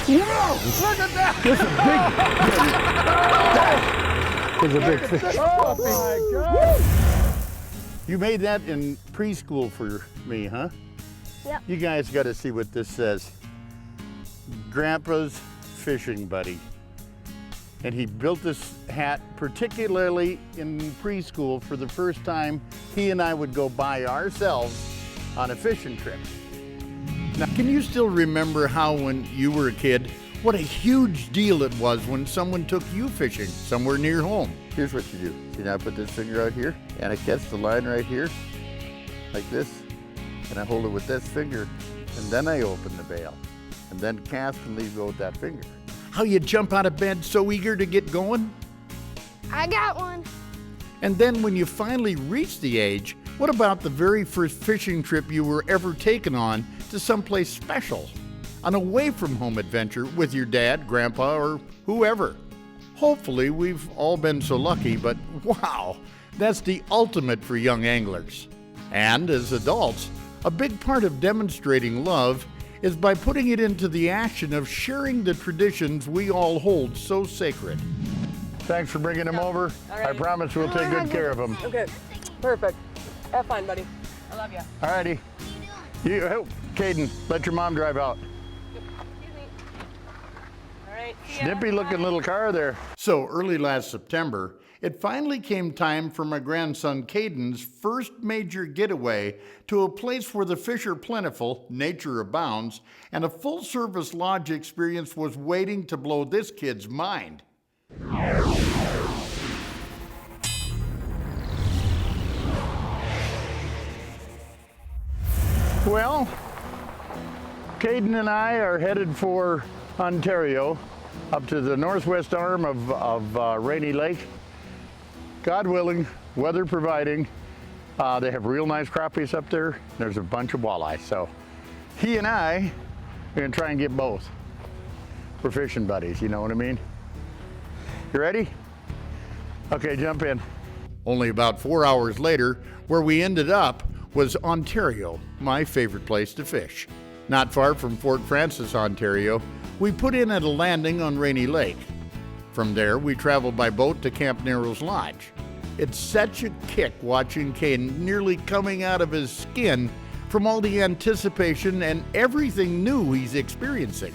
Whoa! Look at that! This is a big fish. Oh my God! You made that in preschool for me, huh? Yep. You guys got to see what this says. Grandpa's fishing buddy. And he built this hat particularly in preschool for the first time he and I would go by ourselves on a fishing trip. Now, can you still remember how when you were a kid, what a huge deal it was when someone took you fishing somewhere near home? Here's what you do. See, now I put this finger out here and I catch the line right here, like this, and I hold it with this finger, and then I open the bail, and then cast and leave go with that finger. How you jump out of bed so eager to get going? I got one. And then when you finally reach the age, what about the very first fishing trip you were ever taken on to someplace special? An away-from-home adventure with your dad, grandpa, or whoever. Hopefully we've all been so lucky, but wow, that's the ultimate for young anglers. And as adults, a big part of demonstrating love is by putting it into the action of sharing the traditions we all hold so sacred. Thanks for bringing him over. Right. I promise we'll take good care of him. Okay, perfect. Have fun, buddy. I love you. All righty. You, Caden, let your mom drive out. All right. See ya. Snippy looking little car there. So early last September, it finally came time for my grandson Caden's first major getaway to a place where the fish are plentiful, nature abounds, and a full-service lodge experience was waiting to blow this kid's mind. Well, Caden and I are headed for Ontario, up to the northwest arm of Rainy Lake. God willing, weather providing. They have real nice crappies up there. There's a bunch of walleye. So he and I are gonna try and get both. We're fishing buddies, you know what I mean? You ready? Okay, jump in. Only about 4 hours later, where we ended up was Ontario, my favorite place to fish. Not far from Fort Frances, Ontario, we put in at a landing on Rainy Lake. From there, we traveled by boat to Camp Narrows Lodge. It's such a kick watching Caden nearly coming out of his skin from all the anticipation and everything new he's experiencing.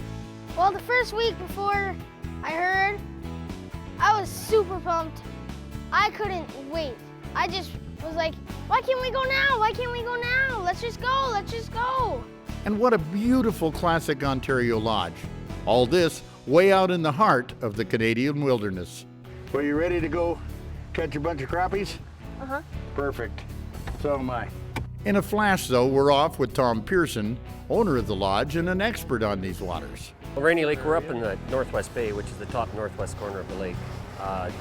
Well, the first week before I heard, I was super pumped. I couldn't wait. I just was like, why can't we go now? Why can't we go now? Let's just go, let's just go. And what a beautiful classic Ontario lodge. All this way out in the heart of the Canadian wilderness. Well, you ready to go catch a bunch of crappies? Uh-huh. Perfect. So am I. In a flash, though, we're off with Tom Pearson, owner of the lodge and an expert on these waters. Well, Rainy Lake, we're up in the Northwest Bay, which is the top northwest corner of the lake.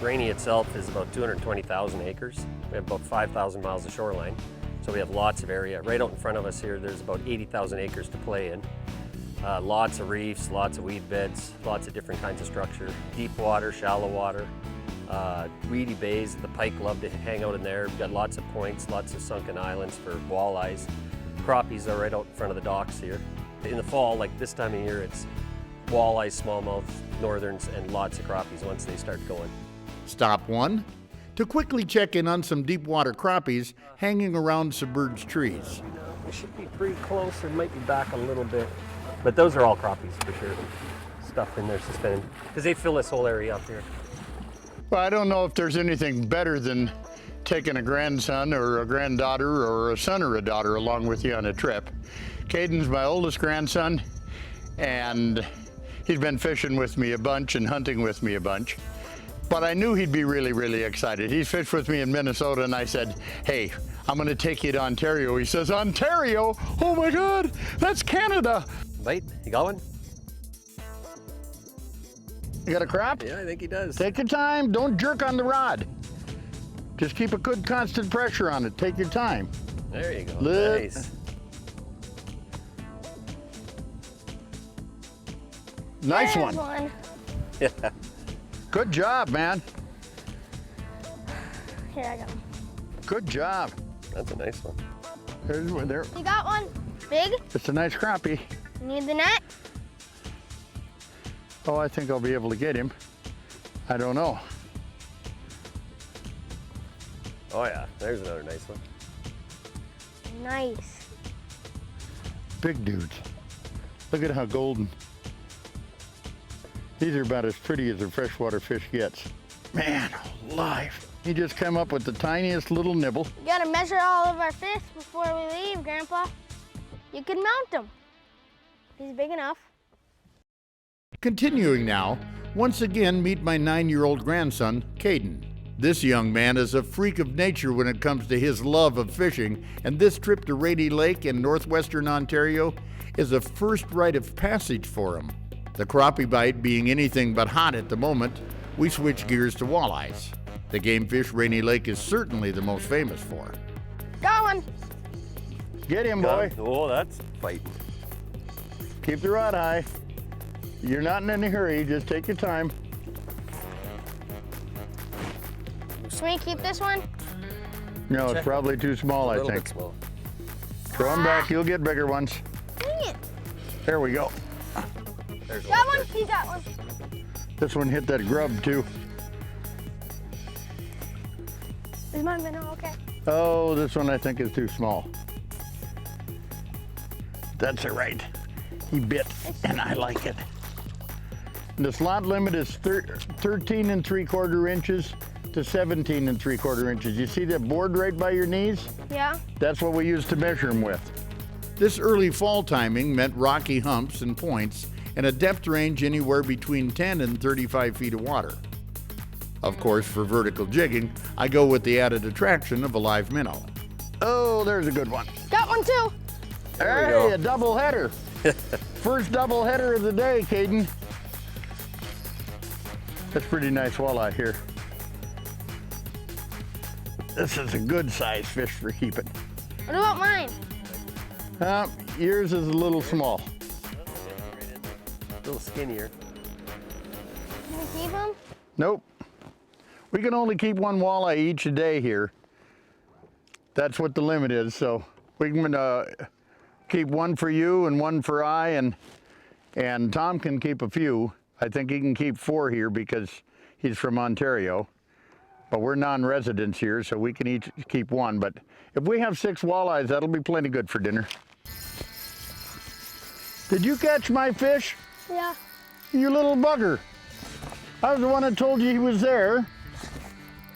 Rainy itself is about 220,000 acres. We have about 5,000 miles of shoreline, so we have lots of area. Right out in front of us here, there's about 80,000 acres to play in. Lots of reefs, lots of weed beds, lots of different kinds of structure. Deep water, shallow water, weedy bays. The pike love to hang out in there. We've got lots of points, lots of sunken islands for walleyes. Crappies are right out in front of the docks here. In the fall, like this time of year, it's walleyes, smallmouth, northerns, and lots of crappies once they start going. Stop one, to quickly check in on some deep water crappies hanging around submerged trees. We should be pretty close, or might be back a little bit. But those are all crappies for sure. Stuff in there suspended, because they fill this whole area up here. Well, I don't know if there's anything better than taking a grandson or a granddaughter or a son or a daughter along with you on a trip. Caden's my oldest grandson, and he's been fishing with me a bunch and hunting with me a bunch. But I knew he'd be really, really excited. He's fished with me in Minnesota, and I said, hey, I'm gonna take you to Ontario. He says, Ontario? Oh my God, that's Canada. Bite? You got one? You got a crap? Yeah, I think he does. Take your time, don't jerk on the rod. Just keep a good constant pressure on it. Take your time. There you go, Nice. Nice There's one. Yeah. Good job, man. Here, I got one. Good job. That's a nice one. There's one there. You got one? Big? It's a nice crappie. Need the net? Oh, I think I'll be able to get him. I don't know. Oh yeah, there's another nice one. Nice. Big dudes. Look at how golden. These are about as pretty as a freshwater fish gets. Man alive. He just came up with the tiniest little nibble. We gotta measure all of our fish before we leave, Grandpa. You can mount him. He's big enough. Continuing now, once again meet my 9-year-old grandson, Caden. This young man is a freak of nature when it comes to his love of fishing, and this trip to Rainy Lake in northwestern Ontario is a first rite of passage for him. The crappie bite being anything but hot at the moment, we switch gears to walleyes. The game fish Rainy Lake is certainly the most famous for. Got one. Get him, boy. Oh, that's fighting. Keep the rod high. You're not in any hurry, just take your time. Should we keep this one? No, it's probably too small, A I little think. bit small. Throw them back, you'll get bigger ones. Dang it. There we go. There's Got one. one? He got one. This one hit that grub too. Is my minnow okay? Oh, this one I think is too small. That's all right. He bit, and I like it. The slot limit is 13 3/4 inches to 17 3/4 inches. You see that board right by your knees? Yeah. That's what we use to measure them with. This early fall timing meant rocky humps and points and a depth range anywhere between 10 and 35 feet of water. Of course, for vertical jigging, I go with the added attraction of a live minnow. Oh, there's a good one. Got one too. There we Hey, go. a double header. First double header of the day, Caden. That's pretty nice walleye here. This is a good size fish for keeping. What about mine? Yours is a little small. A little skinnier. Can we keep him? Nope. We can only keep one walleye each a day here. That's what the limit is, so we can keep one for you and one for I, and Tom can keep a few. I think he can keep 4 here because he's from Ontario, but we're non-residents here, so we can each keep one. But if we have 6 walleyes, that'll be plenty good for dinner. Did you catch my fish? Yeah. You little bugger. I was the one that told you he was there,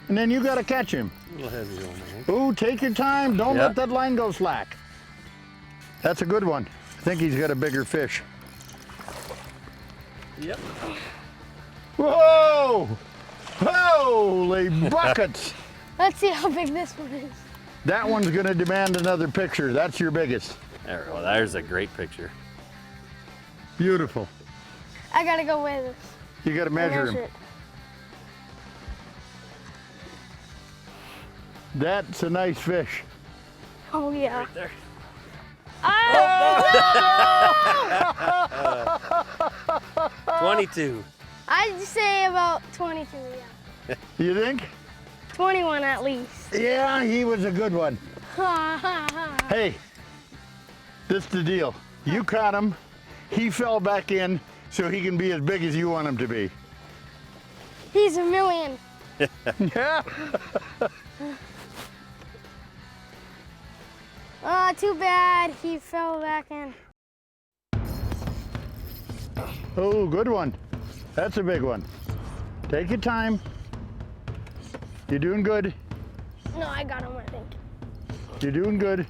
and then you got to catch him. A little heavy on there. Ooh, take your time. Don't Yeah. let that line go slack. That's a good one. I think he's got a bigger fish. Yep. Whoa! Holy buckets! Let's see how big this one is. That one's gonna demand another picture. That's your biggest. There we go. There's a great picture. Beautiful. I gotta go weigh this. You gotta measure him. it. That's a nice fish. Oh yeah. Right there. Oh, 22. I'd say about 22, yeah. You think? 21 at least. Yeah, he was a good one. Ha ha ha. Hey, this is the deal. You caught him, he fell back in, so he can be as big as you want him to be. He's a million. Yeah. Oh, too bad he fell back in. Oh, good one. That's a big one. Take your time. You're doing good. No, I got him, I think. You're doing good.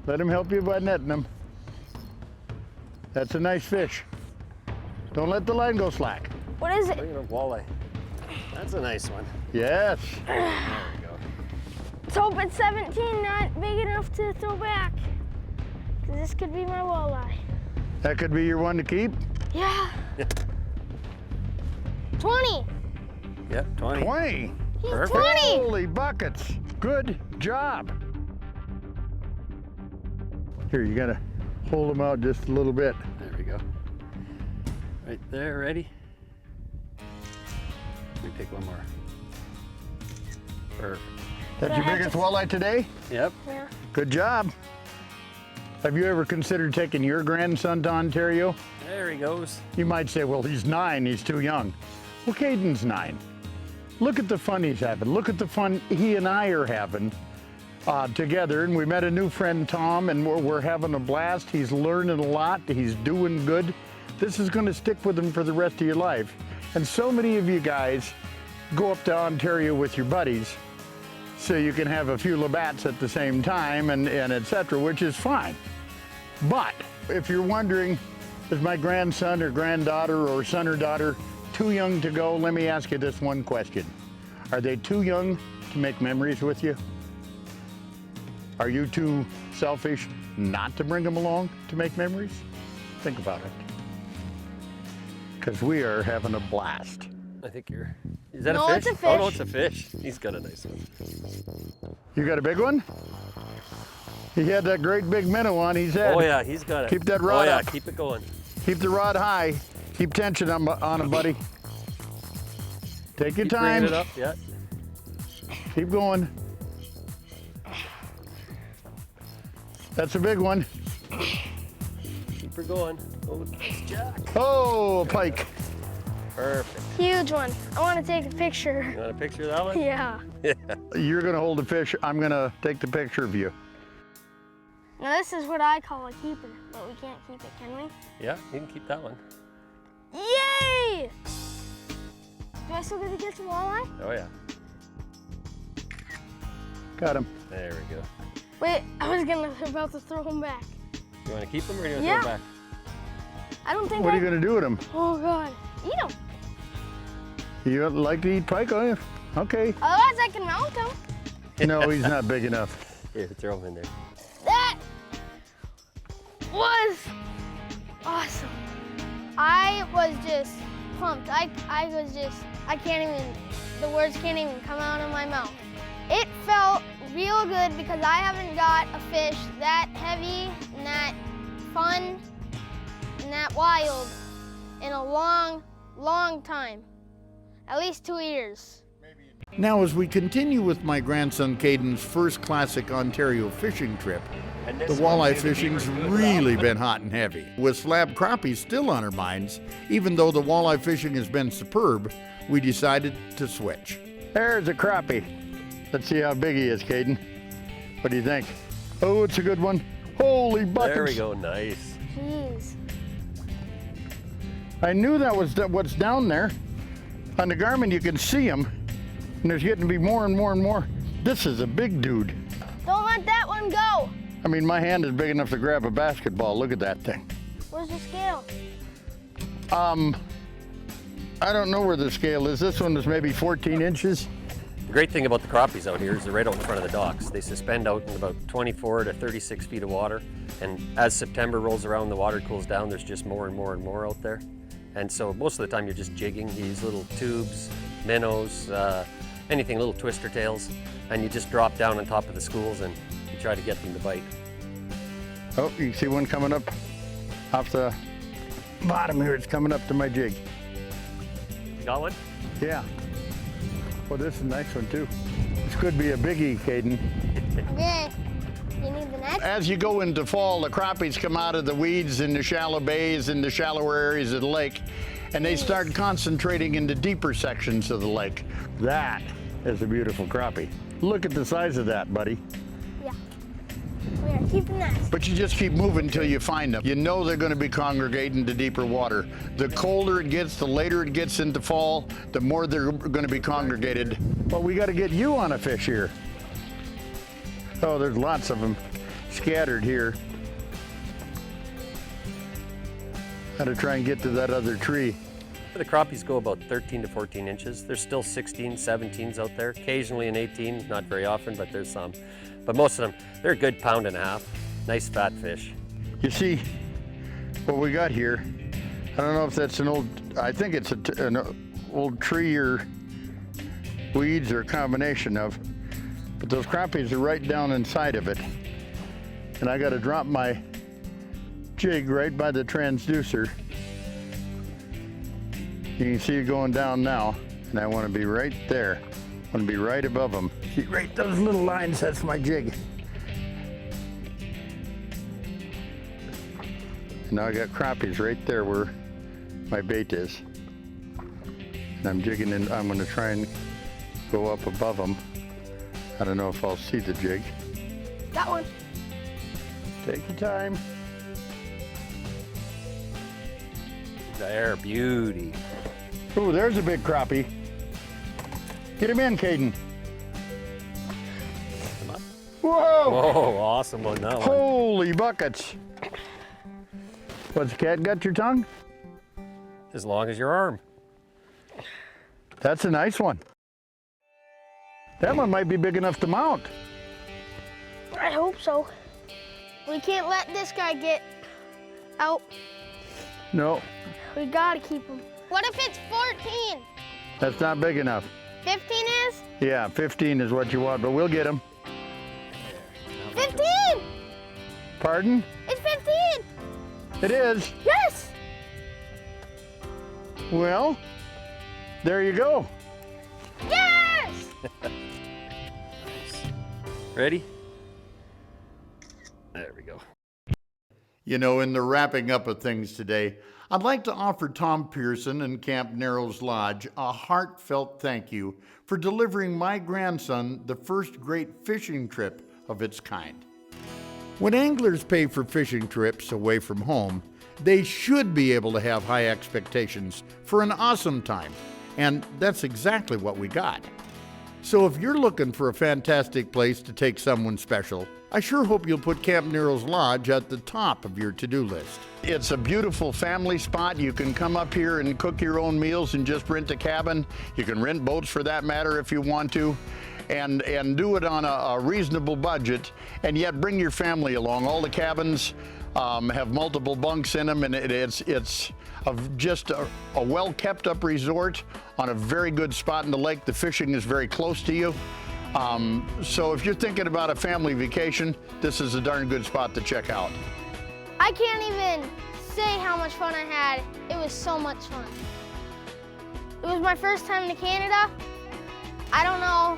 Let him help you by netting him. That's a nice fish. Don't let the line go slack. What is it? Look at a walleye. That's a nice one. Yes. There we go. Let's hope it's 17, not big enough to throw back. 'Cause this could be my walleye. That could be your one to keep. Yeah. 20. Yep, 20. 20. He's Perfect. 20. Holy buckets. Good job. Here, you gotta hold them out just a little bit. There we go. Right there, ready? Let me take one more. Perfect. That's your biggest walleye today? Yep. Yeah. Good job. Have you ever considered taking your grandson to Ontario? There he goes. You might say, well, he's 9, he's too young. Well, Caden's 9. Look at the fun he's having. Look at the fun he and I are having together. And we met a new friend, Tom, and we're having a blast. He's learning a lot. He's doing good. This is going to stick with him for the rest of your life. And so many of you guys go up to Ontario with your buddies so you can have a few Labatts at the same time and et cetera, which is fine. But if you're wondering, is my grandson or granddaughter or son or daughter too young to go? Let me ask you this one question. Are they too young to make memories with you? Are you too selfish not to bring them along to make memories? Think about it. Because we are having a blast. I think you're... Is that No, a it's fish? a fish. Oh, no, it's a fish. He's got a nice one. You got a big one? He had that great big minnow on his head. Oh, yeah, he's got it. Keep that rod Oh, yeah, up. keep it going. Keep the rod high. Keep tension on him, buddy. Take your Keep time. bringing it up, yeah. Keep going. That's a big one. Keep her going. Oh, nice jack. Oh, a pike. Perfect. Huge one. I want to take a picture. You want a picture of that one? Yeah. You're gonna hold the fish. I'm gonna take the picture of you. Now this is what I call a keeper, but we can't keep it, can we? Yeah, you can keep that one. Yay! Do I still get to catch a walleye? Oh, yeah. Got him. There we go. Wait, I was about to throw him back. You want to keep them or do you want to Yeah. throw it back? I don't think What are you gonna do with him? Oh God, eat him. You like to eat pike, are you? Okay. Otherwise I can mount him. No, he's not big enough. Here, throw them in there. That was awesome. I was just pumped. I can't even, the words can't even come out of my mouth. It felt real good because I haven't got a fish that heavy and that fun and that wild in a long, long time. At least 2 years. Now, as we continue with my grandson Caden's first classic Ontario fishing trip, the walleye fishing's really been hot and heavy. With slab crappie still on our minds, even though the walleye fishing has been superb, we decided to switch. There's a crappie. Let's see how big he is, Caden. What do you think? Oh, it's a good one. Holy buckets. There we go, nice. Jeez. I knew that was what's down there. On the Garmin, you can see him, and there's getting to be more and more and more. This is a big dude. Don't let that one go. I mean, my hand is big enough to grab a basketball. Look at that thing. Where's the scale? I don't know where the scale is. This one is maybe 14 inches. The great thing about the crappies out here is they're right out in front of the docks. They suspend out in about 24 to 36 feet of water. And as September rolls around, the water cools down, there's just more and more and more out there. And so most of the time you're just jigging. You use little tubes, minnows, anything, little twister tails, and you just drop down on top of the schools and you try to get them to bite. Oh, you can see one coming up off the bottom here. It's coming up to my jig. You got one? Yeah. Well, this is a nice one too. This could be a biggie, Caden. Okay. You need the net? As you go into fall, the crappies come out of the weeds in the shallow bays and the shallower areas of the lake, and they start concentrating in the deeper sections of the lake. That is a beautiful crappie. Look at the size of that, buddy. Yeah. We are keeping that. But you just keep moving until you find them. You know they're going to be congregating to deeper water. The colder it gets, the later it gets into fall, the more they're going to be congregated. Well, we got to get you on a fish here. Oh, there's lots of them scattered here. Got to try and get to that other tree. The crappies go about 13 to 14 inches. There's still 16, 17s out there. Occasionally an 18, not very often, but there's some. But most of them, they're a good pound and a half. Nice fat fish. You see what we got here? I don't know if that's an old, I think it's an old tree or weeds or a combination of, but those crappies are right down inside of it. And I got to drop my jig right by the transducer. You can see it going down now, and I want to be right there. I want to be right above them. See, right those little lines, that's my jig. Now I got crappies right there where my bait is. And I'm jigging in. I'm going to try and go up above them. I don't know if I'll see the jig. Got one. Take your time. There, beauty. Ooh, there's a big crappie. Get him in, Caden. Whoa! Oh, awesome on that one. Holy buckets. What's cat got your tongue? As long as your arm. That's a nice one. That one might be big enough to mount. I hope so. We can't let this guy get out. No, We gotta keep him. What if it's 14? that's not big enough. 15 is? Yeah, 15 is what you want, but we'll get him. 15! Pardon? It's 15! It is. Yes! Well, there you go. Yes! Ready? There we go. You know, in the wrapping up of things today, I'd like to offer Tom Pearson and Camp Narrows Lodge a heartfelt thank you for delivering my grandson the first great fishing trip of its kind. When anglers pay for fishing trips away from home, they should be able to have high expectations for an awesome time, and that's exactly what we got. So if you're looking for a fantastic place to take someone special, I sure hope you'll put Camp Narrows Lodge at the top of your to-do list. It's a beautiful family spot. You can come up here and cook your own meals and just rent a cabin. You can rent boats for that matter if you want to, and do it on a reasonable budget, and yet bring your family along. All the cabins have multiple bunks in them, and it's just a well kept up resort on a very good spot in the lake. The fishing is very close to you. So if you're thinking about a family vacation, this is a darn good spot to check out. I can't even say how much fun I had. It was so much fun. It was my first time to Canada. I don't know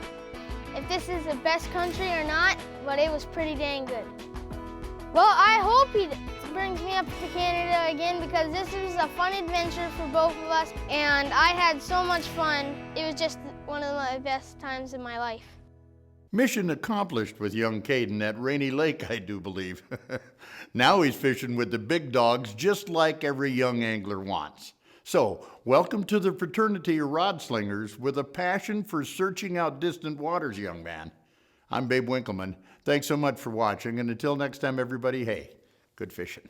if this is the best country or not, but it was pretty dang good. Well, I hope he brings me up to Canada again because this was a fun adventure for both of us, and I had so much fun. It was just one of my best times in my life. Mission accomplished with young Caden at Rainy Lake, I do believe. Now he's fishing with the big dogs just like every young angler wants. So, welcome to the fraternity of rod slingers with a passion for searching out distant waters, young man. I'm Babe Winkelman. Thanks so much for watching, and until next time, everybody, hey, good fishing.